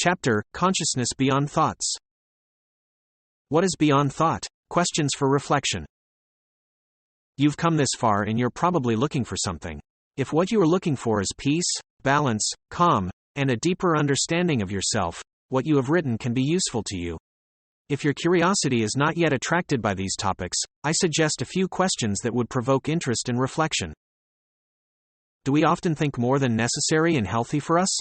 Chapter: Consciousness Beyond Thoughts. What is beyond thought? Questions for reflection. You've come this far and you're probably looking for something. If what you are looking for is peace, balance, calm, and a deeper understanding of yourself, what you have written can be useful to you. If your curiosity is not yet attracted by these topics, I suggest a few questions that would provoke interest and reflection. Do we often think more than necessary and healthy for us?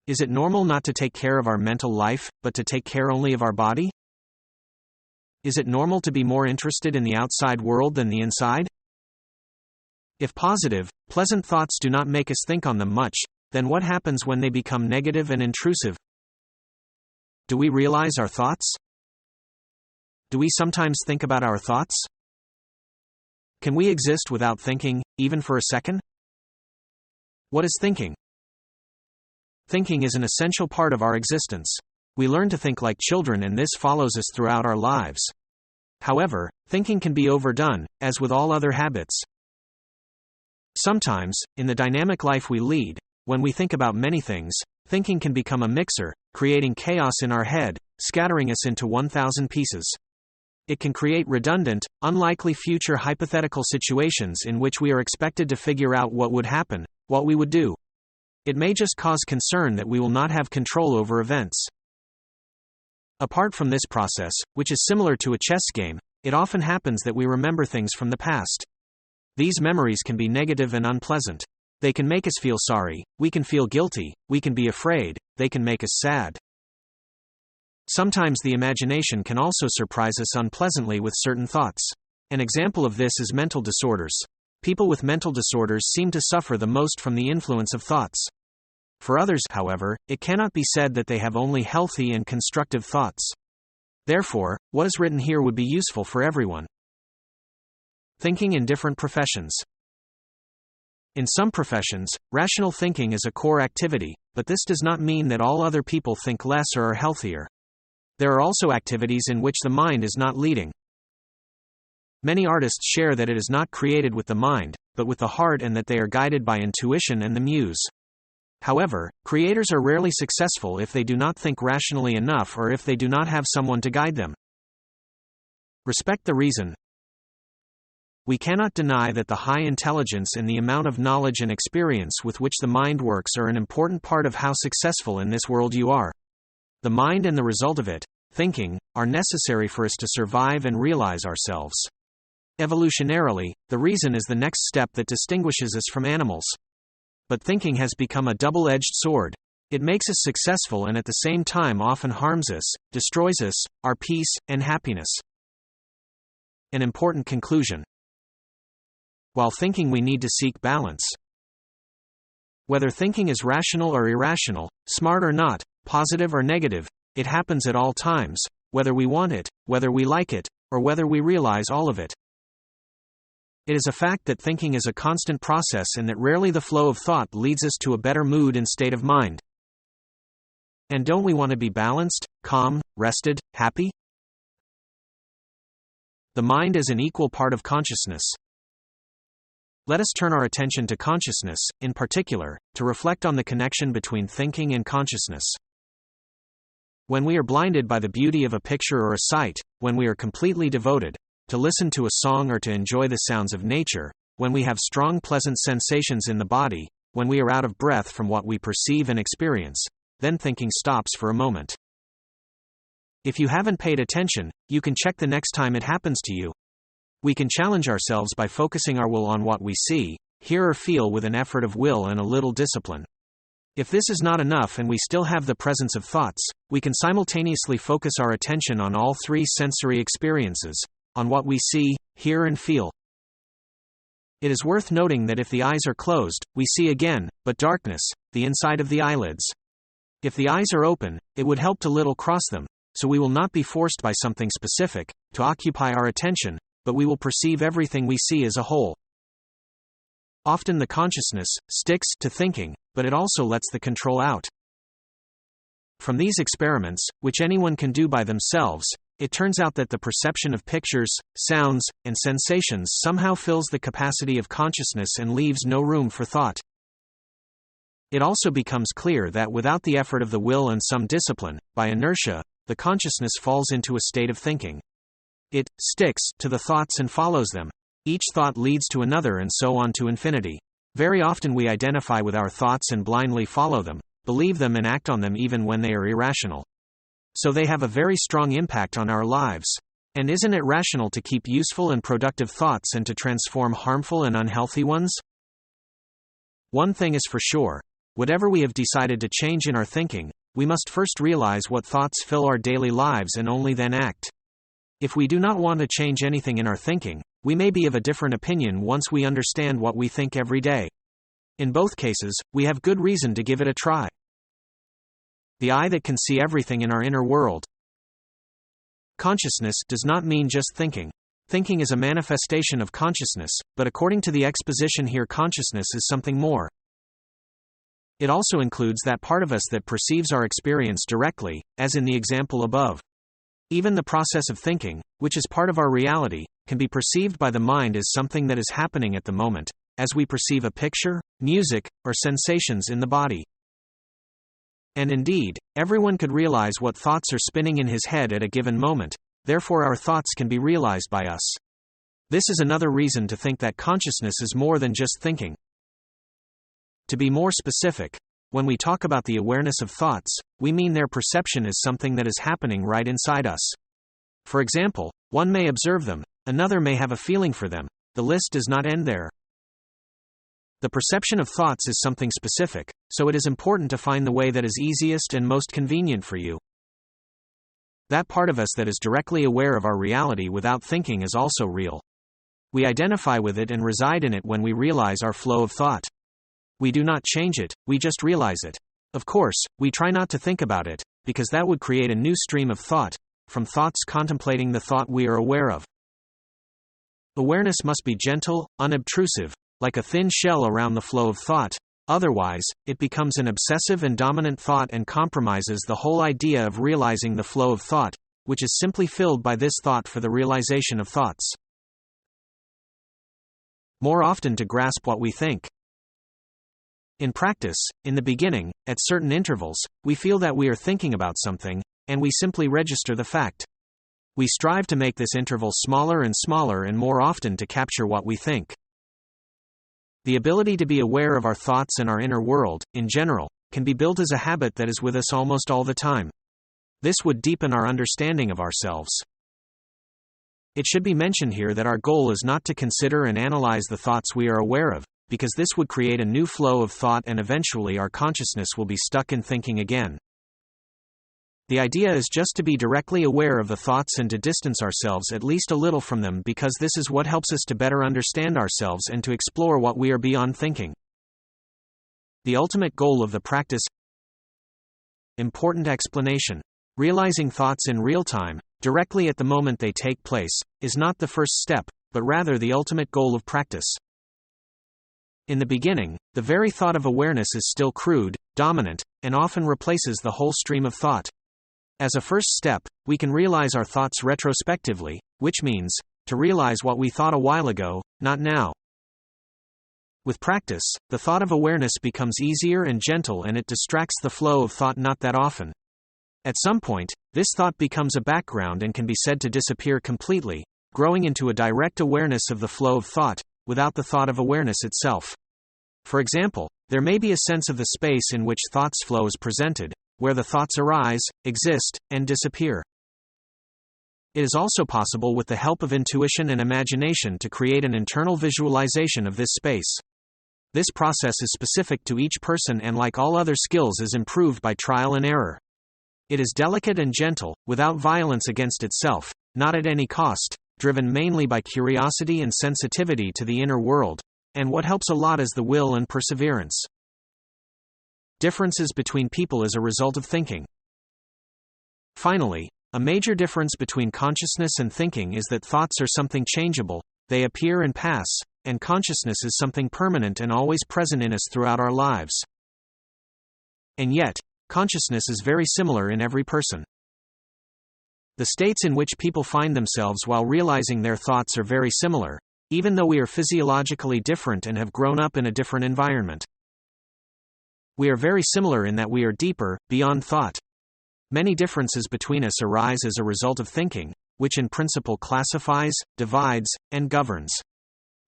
Is it normal not to take care of our mental life, but to take care only of our body? Is it normal to be more interested in the outside world than the inside? If positive, pleasant thoughts do not make us think on them much, then what happens when they become negative and intrusive? Do we realize our thoughts? Do we sometimes think about our thoughts? Can we exist without thinking, even for a second? What is thinking? Thinking is an essential part of our existence. We learn to think like children and this follows us throughout our lives. However, thinking can be overdone, as with all other habits. Sometimes, in the dynamic life we lead, when we think about many things, thinking can become a mixer, creating chaos in our head, scattering us into 1,000 pieces. It can create redundant, unlikely future hypothetical situations in which we are expected to figure out what would happen, what we would do. It may just cause concern that we will not have control over events. Apart from this process, which is similar to a chess game, it often happens that we remember things from the past. These memories can be negative and unpleasant. They can make us feel sorry, we can feel guilty, we can be afraid, they can make us sad. Sometimes the imagination can also surprise us unpleasantly with certain thoughts. An example of this is mental disorders. People with mental disorders seem to suffer the most from the influence of thoughts. For others, however, it cannot be said that they have only healthy and constructive thoughts. Therefore, what is written here would be useful for everyone. Thinking in different professions. In some professions, rational thinking is a core activity, but this does not mean that all other people think less or are healthier. There are also activities in which the mind is not leading. Many artists share that it is not created with the mind, but with the heart, and that they are guided by intuition and the muse. However, creators are rarely successful if they do not think rationally enough or if they do not have someone to guide them. Respect the reason. We cannot deny that the high intelligence and the amount of knowledge and experience with which the mind works are an important part of how successful in this world you are. The mind and the result of it, thinking, are necessary for us to survive and realize ourselves. Evolutionarily, the reason is the next step that distinguishes us from animals. But thinking has become a double-edged sword. It makes us successful and at the same time often harms us, destroys us, our peace, and happiness. An important conclusion. While thinking, we need to seek balance. Whether thinking is rational or irrational, smart or not, positive or negative, it happens at all times, whether we want it, whether we like it, or whether we realize all of it. It is a fact that thinking is a constant process and that rarely the flow of thought leads us to a better mood and state of mind. And don't we want to be balanced, calm, rested, happy? The mind is an equal part of consciousness. Let us turn our attention to consciousness, in particular, to reflect on the connection between thinking and consciousness. When we are blinded by the beauty of a picture or a sight, when we are completely devoted to listen to a song or to enjoy the sounds of nature, when we have strong pleasant sensations in the body, when we are out of breath from what we perceive and experience, then thinking stops for a moment. If you haven't paid attention, you can check the next time it happens to you. We can challenge ourselves by focusing our will on what we see, hear or feel with an effort of will and a little discipline. If this is not enough and we still have the presence of thoughts, we can simultaneously focus our attention on all three sensory experiences, on what we see, hear and feel. It is worth noting that if the eyes are closed, we see again, but darkness, the inside of the eyelids. If the eyes are open, it would help to little cross them, so we will not be forced by something specific to occupy our attention, but we will perceive everything we see as a whole. Often the consciousness sticks to thinking, but it also lets the control out. From these experiments, which anyone can do by themselves, it turns out that the perception of pictures, sounds, and sensations somehow fills the capacity of consciousness and leaves no room for thought. It also becomes clear that without the effort of the will and some discipline, by inertia, the consciousness falls into a state of thinking. It sticks to the thoughts and follows them. Each thought leads to another and so on to infinity. Very often we identify with our thoughts and blindly follow them, believe them and act on them even when they are irrational. So they have a very strong impact on our lives. And isn't it rational to keep useful and productive thoughts and to transform harmful and unhealthy ones? One thing is for sure. Whatever we have decided to change in our thinking, we must first realize what thoughts fill our daily lives and only then act. If we do not want to change anything in our thinking, we may be of a different opinion once we understand what we think every day. In both cases, we have good reason to give it a try. The eye that can see everything in our inner world. Consciousness does not mean just thinking. Thinking is a manifestation of consciousness, but according to the exposition here, consciousness is something more. It also includes that part of us that perceives our experience directly, as in the example above. Even the process of thinking, which is part of our reality, can be perceived by the mind as something that is happening at the moment, as we perceive a picture, music, or sensations in the body. And indeed, everyone could realize what thoughts are spinning in his head at a given moment, therefore our thoughts can be realized by us. This is another reason to think that consciousness is more than just thinking. To be more specific, when we talk about the awareness of thoughts, we mean their perception as something that is happening right inside us. For example, one may observe them, another may have a feeling for them. The list does not end there. The perception of thoughts is something specific, so it is important to find the way that is easiest and most convenient for you. That part of us that is directly aware of our reality without thinking is also real. We identify with it and reside in it when we realize our flow of thought. We do not change it, we just realize it. Of course, we try not to think about it, because that would create a new stream of thought, from thoughts contemplating the thought we are aware of. Awareness must be gentle, unobtrusive, like a thin shell around the flow of thought, otherwise, it becomes an obsessive and dominant thought and compromises the whole idea of realizing the flow of thought, which is simply filled by this thought for the realization of thoughts. More often to grasp what we think. In practice, in the beginning, at certain intervals, we feel that we are thinking about something, and we simply register the fact. We strive to make this interval smaller and more often to capture what we think. The ability to be aware of our thoughts and our inner world, in general, can be built as a habit that is with us almost all the time. This would deepen our understanding of ourselves. It should be mentioned here that our goal is not to consider and analyze the thoughts we are aware of, because this would create a new flow of thought and eventually our consciousness will be stuck in thinking again. The idea is just to be directly aware of the thoughts and to distance ourselves at least a little from them, because this is what helps us to better understand ourselves and to explore what we are beyond thinking. The ultimate goal of the practice. Important explanation. Realizing thoughts in real time, directly at the moment they take place, is not the first step, but rather the ultimate goal of practice. In the beginning, the very thought of awareness is still crude, dominant, and often replaces the whole stream of thought. As a first step, we can realize our thoughts retrospectively, which means, to realize what we thought a while ago, not now. With practice, the thought of awareness becomes easier and gentle and it distracts the flow of thought not that often. At some point, this thought becomes a background and can be said to disappear completely, growing into a direct awareness of the flow of thought, without the thought of awareness itself. For example, there may be a sense of the space in which thoughts flow is presented, where the thoughts arise, exist, and disappear. It is also possible with the help of intuition and imagination to create an internal visualization of this space. This process is specific to each person and like all other skills is improved by trial and error. It is delicate and gentle, without violence against itself, not at any cost, driven mainly by curiosity and sensitivity to the inner world, and what helps a lot is the will and perseverance. Differences between people as a result of thinking. Finally, a major difference between consciousness and thinking is that thoughts are something changeable, they appear and pass, and consciousness is something permanent and always present in us throughout our lives. And yet, consciousness is very similar in every person. The states in which people find themselves while realizing their thoughts are very similar, even though we are physiologically different and have grown up in a different environment. We are very similar in that we are deeper, beyond thought. Many differences between us arise as a result of thinking, which in principle classifies, divides, and governs.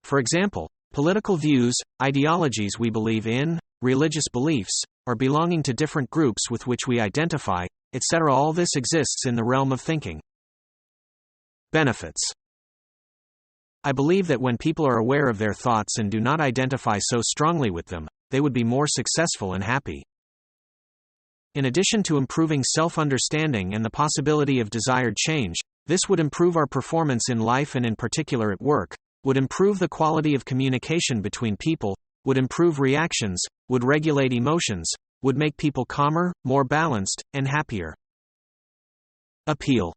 For example, political views, ideologies we believe in, religious beliefs, or belonging to different groups with which we identify, etc. All this exists in the realm of thinking. Benefits. I believe that when people are aware of their thoughts and do not identify so strongly with them, they would be more successful and happy. In addition to improving self-understanding and the possibility of desired change, this would improve our performance in life and in particular at work, would improve the quality of communication between people, would improve reactions, would regulate emotions, would make people calmer, more balanced, and happier. Appeal.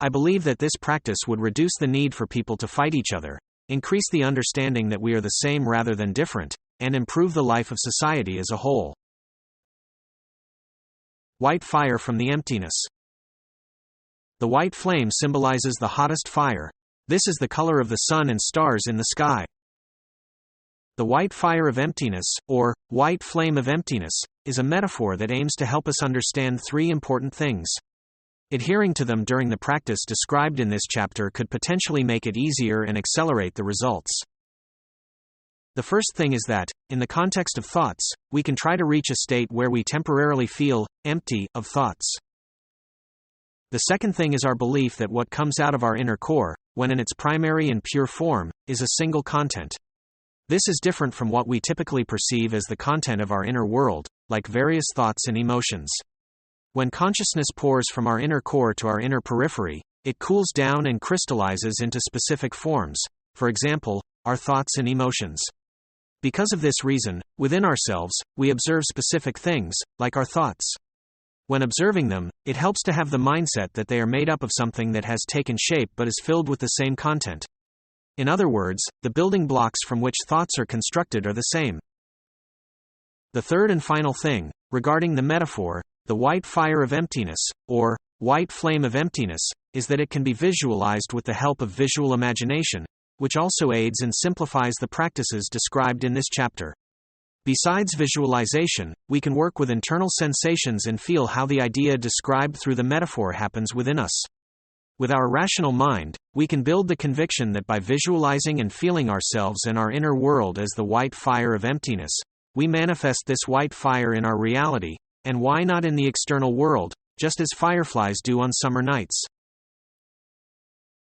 I believe that this practice would reduce the need for people to fight each other, increase the understanding that we are the same rather than different, and improve the life of society as a whole. White fire from the emptiness. The white flame symbolizes the hottest fire. This is the color of the sun and stars in the sky. The white fire of emptiness, or white flame of emptiness, is a metaphor that aims to help us understand three important things. Adhering to them during the practice described in this chapter could potentially make it easier and accelerate the results. The first thing is that, in the context of thoughts, we can try to reach a state where we temporarily feel empty of thoughts. The second thing is our belief that what comes out of our inner core, when in its primary and pure form, is a single content. This is different from what we typically perceive as the content of our inner world, like various thoughts and emotions. When consciousness pours from our inner core to our inner periphery, it cools down and crystallizes into specific forms, for example, our thoughts and emotions. Because of this reason, within ourselves, we observe specific things, like our thoughts. When observing them, it helps to have the mindset that they are made up of something that has taken shape but is filled with the same content. In other words, the building blocks from which thoughts are constructed are the same. The third and final thing, regarding the metaphor, the white fire of emptiness, or white flame of emptiness, is that it can be visualized with the help of visual imagination, which also aids and simplifies the practices described in this chapter. Besides visualization, we can work with internal sensations and feel how the idea described through the metaphor happens within us. With our rational mind, we can build the conviction that by visualizing and feeling ourselves and our inner world as the white fire of emptiness, we manifest this white fire in our reality, and why not in the external world, just as fireflies do on summer nights.